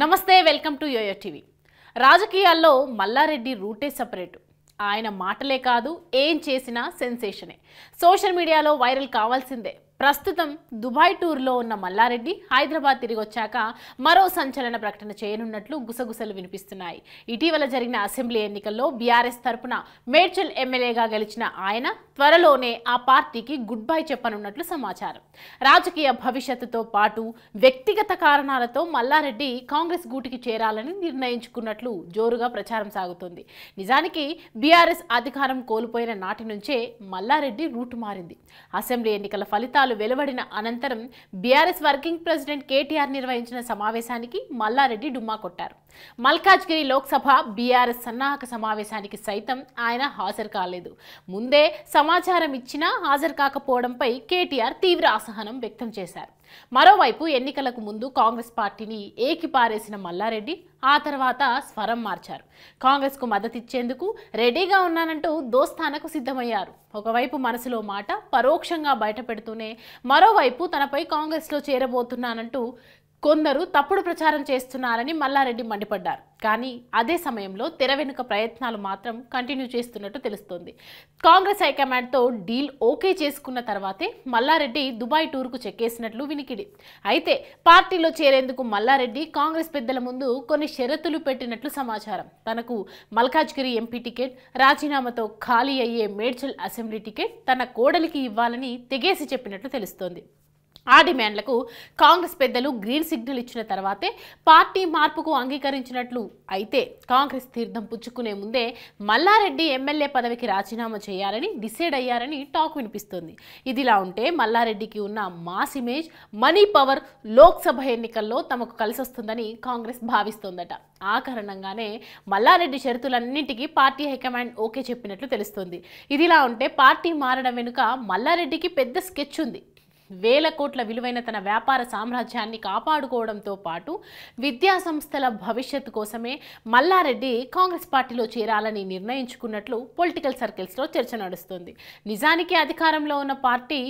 నమస్తే welcome to yo-yo TV. రాజకీయాల్లో మల్లారెడ్డి రూటే సెపరేట్. ఆయన మాటలే కాదు ఏం చేసినా సెన్సేషనే. సోషల్ మీడియాలో వైరల్ కావాల్సిందే. ప్రస్తుతం దుబాయ్ టూర్లో ఉన్న మల్లారెడ్డి హైదరాబాద్ తిరిగి వచ్చాక మరో సంచలన ప్రకటన చేయనున్నట్లు గుసగుసలు వినిపిస్తున్నాయి. ఇటీవల జరిగిన అసెంబ్లీ ఎన్నికల్లో బీఆర్ఎస్ తరపున మేడ్చల్ ఎమ్మెల్యేగా గెలిచిన ఆయన త్వరలోనే ఆ పార్టీకి గుడ్ బై చెప్పనున్నట్లు సమాచారం. రాజకీయ భవిష్యత్తుతో పాటు వ్యక్తిగత కారణాలతో మల్లారెడ్డి కాంగ్రెస్ గూటికి చేరాలని నిర్ణయించుకున్నట్లు జోరుగా ప్రచారం సాగుతోంది. నిజానికి బీఆర్ఎస్ అధికారం కోల్పోయిన నాటి నుంచే మల్లారెడ్డి రూటు మారింది. అసెంబ్లీ ఎన్నికల ఫలితాలు వెలువడిన అనంతరం బీఆర్ఎస్ వర్కింగ్ ప్రెసిడెంట్ కేటీఆర్ నిర్వహించిన సమావేశానికి మల్లారెడ్డి డుమ్మా కొట్టారు. మల్కాజ్గిరి లోక్సభ బీఆర్ఎస్ సన్నాహక సమావేశానికి సైతం ఆయన హాజరు కాలేదు. ముందే సమాచారం ఇచ్చినా హాజరు కాకపోవడంపై కేటీఆర్ తీవ్ర అసహనం వ్యక్తం చేశారు. మరోవైపు ఎన్నికలకు ముందు కాంగ్రెస్ పార్టీని ఏకిపారేసిన మల్లారెడ్డి ఆ తర్వాత స్వరం మార్చారు. కాంగ్రెస్కు మద్దతిచ్చేందుకు రెడీగా ఉన్నానంటూ దోస్తానకు సిద్ధమయ్యారు. ఒకవైపు మనసులో మాట పరోక్షంగా బయటపెడుతూనే మరోవైపు తనపై కాంగ్రెస్లో చేరబోతున్నానంటూ కొందరు తప్పుడు ప్రచారం చేస్తున్నారని మల్లారెడ్డి మండిపడ్డారు. కానీ అదే సమయంలో తెర వెనుక ప్రయత్నాలు మాత్రం కంటిన్యూ చేస్తున్నట్టు తెలుస్తోంది. కాంగ్రెస్ హైకమాండ్తో డీల్ ఓకే చేసుకున్న తర్వాతే మల్లారెడ్డి దుబాయ్ టూర్కు చెక్కేసినట్లు వినికిడి. అయితే పార్టీలో చేరేందుకు మల్లారెడ్డి కాంగ్రెస్ పెద్దల ముందు కొన్ని షరతులు పెట్టినట్లు సమాచారం. తనకు మల్కాజ్గిరి ఎంపీ టికెట్, రాజీనామాతో ఖాళీ అయ్యే మేడ్చల్ అసెంబ్లీ టికెట్ తన కోడలికి ఇవ్వాలని తెగేసి చెప్పినట్లు తెలుస్తోంది. ఆ డిమాండ్లకు కాంగ్రెస్ పెద్దలు గ్రీన్ సిగ్నల్ ఇచ్చిన తర్వాతే పార్టీ మార్పుకు అంగీకరించినట్లు. అయితే కాంగ్రెస్ తీర్థం పుచ్చుకునే ముందే మల్లారెడ్డి ఎమ్మెల్యే పదవికి రాజీనామా చేయాలని డిసైడ్ అయ్యారని టాక్ వినిపిస్తోంది. ఇదిలా ఉంటే మల్లారెడ్డికి ఉన్న mass image, money power Lok Sabha ఎన్నికల్లో తమకు కలిసొస్తుందని కాంగ్రెస్ భావిస్తోందట. ఆ కారణంగానే మల్లారెడ్డి షరతులన్నింటికీ పార్టీ హైకమాండ్ ఓకే చెప్పినట్లు తెలుస్తోంది. ఇదిలా ఉంటే పార్టీ మారడం వెనుక మల్లారెడ్డికి పెద్ద స్కెచ్ ఉంది. వేల కోట్ల విలువైన తన వ్యాపార సామ్రాజ్యాన్ని కాపాడుకోవడంతో పాటు విద్యా సంస్థల భవిష్యత్తు కోసమే మల్లారెడ్డి కాంగ్రెస్ పార్టీలో చేరాలని నిర్ణయించుకున్నట్లు పొలిటికల్ సర్కిల్స్లో చర్చ నడుస్తుంది. నిజానికి అధికారంలో ఉన్న పార్టీ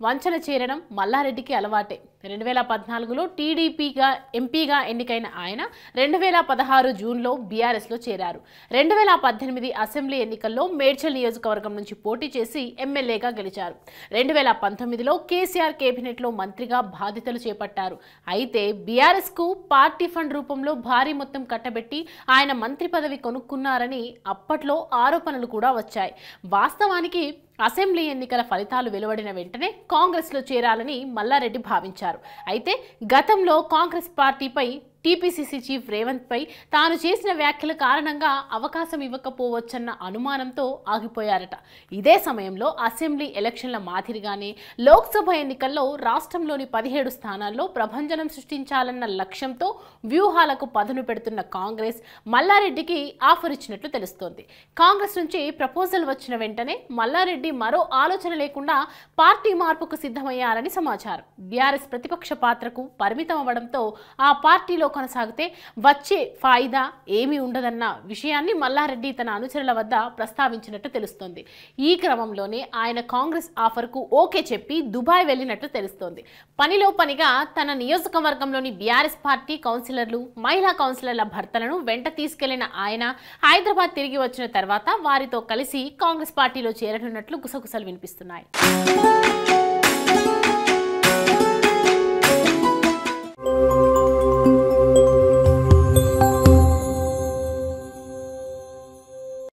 వంచన చేరడం మల్లారెడ్డికి అలవాటే. 2014లో టీడీపీగా ఎంపీగా ఎన్నికైన ఆయన 2016 జూన్లో బీఆర్ఎస్లో చేరారు. 2018 అసెంబ్లీ ఎన్నికల్లో మేడ్చల్ నియోజకవర్గం నుంచి పోటీ చేసి ఎమ్మెల్యేగా గెలిచారు. 2019లో కేసీఆర్ కేబినెట్లో మంత్రిగా బాధ్యతలు చేపట్టారు. అయితే బీఆర్ఎస్కు పార్టీ ఫండ్ రూపంలో భారీ మొత్తం కట్టబెట్టి ఆయన మంత్రి పదవి కొనుక్కున్నారని అప్పట్లో ఆరోపణలు కూడా వచ్చాయి. వాస్తవానికి అసెంబ్లీ ఎన్నికల ఫలితాలు వెలువడిన వెంటనే కాంగ్రెస్లో చేరాలని మల్లారెడ్డి భావించారు. అయితే గతంలో కాంగ్రెస్ పార్టీపై టీపీసీసీ చీఫ్ రేవంత్ పై తాను చేసిన వ్యాఖ్యల కారణంగా అవకాశం ఇవ్వకపోవచ్చన్న అనుమానంతో ఆగిపోయారట. ఇదే సమయంలో అసెంబ్లీ ఎలక్షన్ల మాదిరిగానే లోక్సభ ఎన్నికల్లో రాష్ట్రంలోని 17 స్థానాల్లో ప్రభంజనం సృష్టించాలన్న లక్ష్యంతో వ్యూహాలకు పదును పెడుతున్న కాంగ్రెస్ మల్లారెడ్డికి ఆఫర్ ఇచ్చినట్లు తెలుస్తోంది. కాంగ్రెస్ నుంచి ప్రపోజల్ వచ్చిన వెంటనే మల్లారెడ్డి మరో ఆలోచన లేకుండా పార్టీ మార్పుకు సిద్ధమయ్యారని సమాచారం. బీఆర్ఎస్ ప్రతిపక్ష పాత్రకు పరిమితం అవ్వడంతో ఆ పార్టీలో కొనసాగితే వచ్చే ఫాయిదా ఏమీ ఉండదన్న విషయాన్ని మల్లారెడ్డి తన అనుచరుల వద్ద ప్రస్తావించినట్టు తెలుస్తోంది. ఈ క్రమంలోనే ఆయన కాంగ్రెస్ ఆఫర్కు ఓకే చెప్పి దుబాయ్ వెళ్లినట్లు తెలుస్తోంది. పనిలో పనిగా తన నియోజకవర్గంలోని బీఆర్ఎస్ పార్టీ కౌన్సిలర్లు, మహిళా కౌన్సిలర్ల భర్తలను వెంట తీసుకెళ్లిన ఆయన హైదరాబాద్ తిరిగి వచ్చిన తర్వాత వారితో కలిసి కాంగ్రెస్ పార్టీలో చేరనున్నట్లు గుసగుసలు వినిపిస్తున్నాయి.